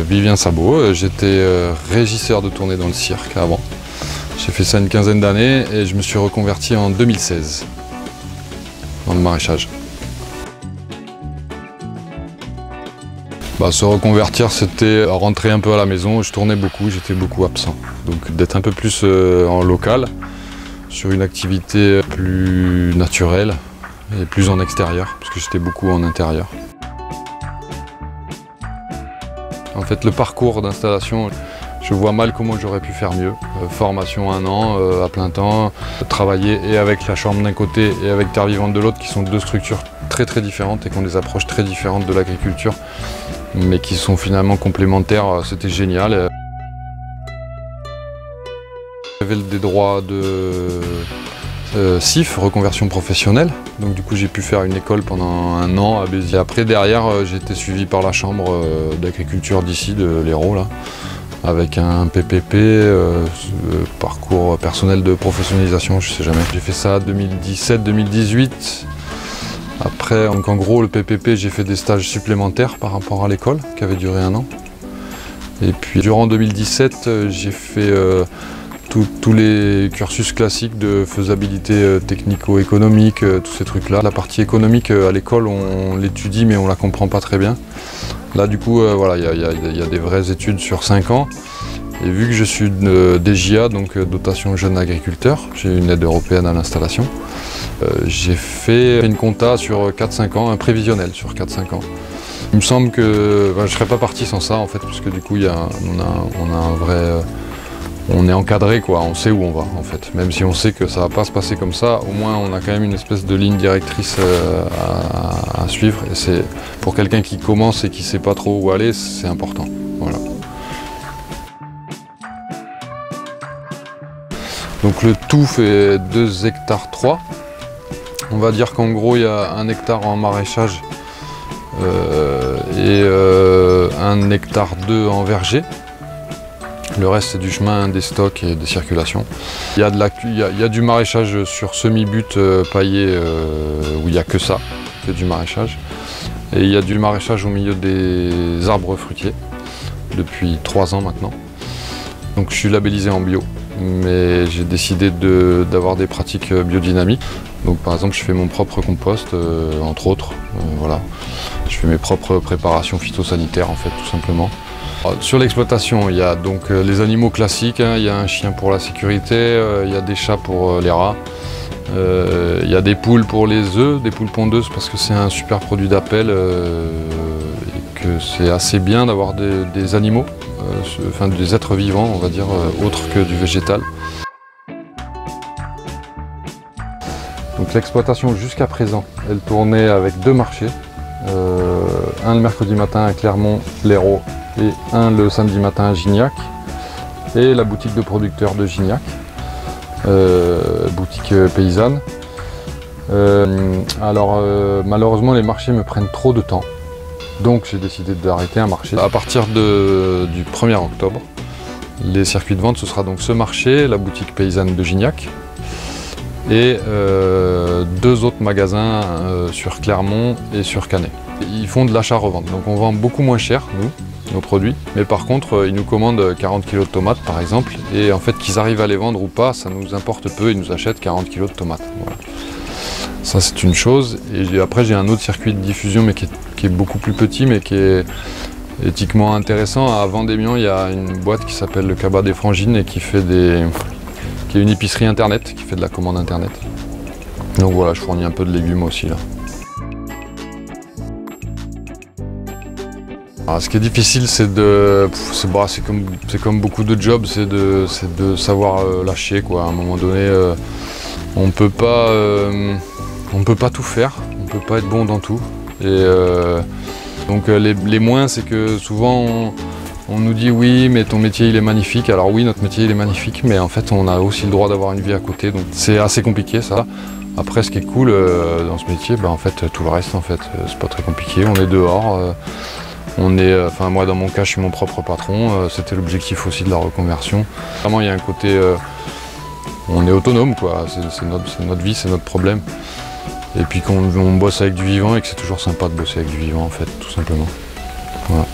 Vivien Sabot, j'étais régisseur de tournée dans le cirque avant. J'ai fait ça une quinzaine d'années et je me suis reconverti en 2016 dans le maraîchage. Se reconvertir, c'était rentrer un peu à la maison. Je tournais beaucoup, j'étais beaucoup absent. Donc d'être un peu plus en local, sur une activité plus naturelle et plus en extérieur, parce que j'étais beaucoup en intérieur. En fait, le parcours d'installation, je vois mal comment j'aurais pu faire mieux. Formation 1 an, à plein temps, travailler et avec la chambre d'un côté et avec Terre Vivante de l'autre, qui sont deux structures très différentes et qui ont des approches très différentes de l'agriculture, mais qui sont finalement complémentaires. C'était génial. J'avais des droits de CIF, reconversion professionnelle. Donc du coup j'ai pu faire une école pendant 1 an à Béziers. Après derrière j'ai été suivi par la chambre d'agriculture d'ici, de l'Hérault, là, avec un PPP, parcours personnel de professionnalisation, je sais jamais. J'ai fait ça 2017-2018. Après, donc en gros, le PPP, j'ai fait des stages supplémentaires par rapport à l'école, qui avait duré 1 an. Et puis, durant 2017, j'ai fait tous les cursus classiques de faisabilité technico-économique, tous ces trucs-là. La partie économique, à l'école, on l'étudie, mais on la comprend pas très bien. Là, du coup, voilà, il y a des vraies études sur 5 ans. Et vu que je suis DJA, donc dotation jeune agriculteur, j'ai une aide européenne à l'installation, j'ai fait une compta sur 4-5 ans, un prévisionnel sur 4-5 ans. Il me semble que je ne serais pas parti sans ça, en fait, puisque du coup, on a un vrai... on est encadré, quoi, on sait où on va, en fait. Même si on sait que ça ne va pas se passer comme ça, au moins on a quand même une espèce de ligne directrice à suivre. Et c'est pour quelqu'un qui commence et qui ne sait pas trop où aller, c'est important. Voilà. Donc le tout fait 2 hectares 3. On va dire qu'en gros il y a 1 hectare en maraîchage et 1 hectare 2 en verger. Le reste c'est du chemin, des stocks et des circulations. Il y a du maraîchage sur semi-but paillé où il n'y a que ça, que du maraîchage. Et il y a du maraîchage au milieu des arbres fruitiers depuis 3 ans maintenant. Donc je suis labellisé en bio, mais j'ai décidé d'avoir des pratiques biodynamiques. Donc par exemple je fais mon propre compost, entre autres, voilà. Je fais mes propres préparations phytosanitaires en fait, tout simplement. Alors, sur l'exploitation, il y a donc les animaux classiques, hein. Il y a un chien pour la sécurité, il y a des chats pour les rats, il y a des poules pour les œufs, des poules pondeuses parce que c'est un super produit d'appel et que c'est assez bien d'avoir des animaux, enfin des êtres vivants, on va dire, autres que du végétal. Donc l'exploitation jusqu'à présent, elle tournait avec 2 marchés, un le mercredi matin à Clermont, l'Hérault, et un le samedi matin à Gignac, et la boutique de producteurs de Gignac, boutique paysanne. Malheureusement les marchés me prennent trop de temps, donc j'ai décidé d'arrêter un marché. À partir du 1er octobre, les circuits de vente, ce sera donc ce marché, la boutique paysanne de Gignac, et 2 autres magasins sur Clermont et sur Canet. Ils font de l'achat-revente, donc on vend beaucoup moins cher, nous, nos produits, mais par contre ils nous commandent 40 kg de tomates par exemple, et en fait qu'ils arrivent à les vendre ou pas, ça nous importe peu, ils nous achètent 40 kg de tomates. Voilà. Ça c'est une chose, et après j'ai un autre circuit de diffusion mais qui est beaucoup plus petit mais qui est éthiquement intéressant. À Vendémian il y a une boîte qui s'appelle le Cabas des Frangines et qui est une épicerie internet, qui fait de la commande internet. Donc voilà, je fournis un peu de légumes aussi là. Alors, ce qui est difficile, c'est comme beaucoup de jobs, c'est de savoir lâcher, quoi. À un moment donné, on peut pas tout faire, on peut pas être bon dans tout. Et donc les moins, c'est que souvent on nous dit oui, mais ton métier il est magnifique. Alors oui, notre métier il est magnifique, mais en fait on a aussi le droit d'avoir une vie à côté, donc c'est assez compliqué ça. Après, ce qui est cool dans ce métier, en fait tout le reste, en fait, c'est pas très compliqué. On est dehors. Moi dans mon cas je suis mon propre patron, c'était l'objectif aussi de la reconversion. Vraiment il y a un côté on est autonome, quoi. C'est notre vie, c'est notre problème. Et puis qu'on bosse avec du vivant et que c'est toujours sympa de bosser avec du vivant, en fait, tout simplement. Voilà.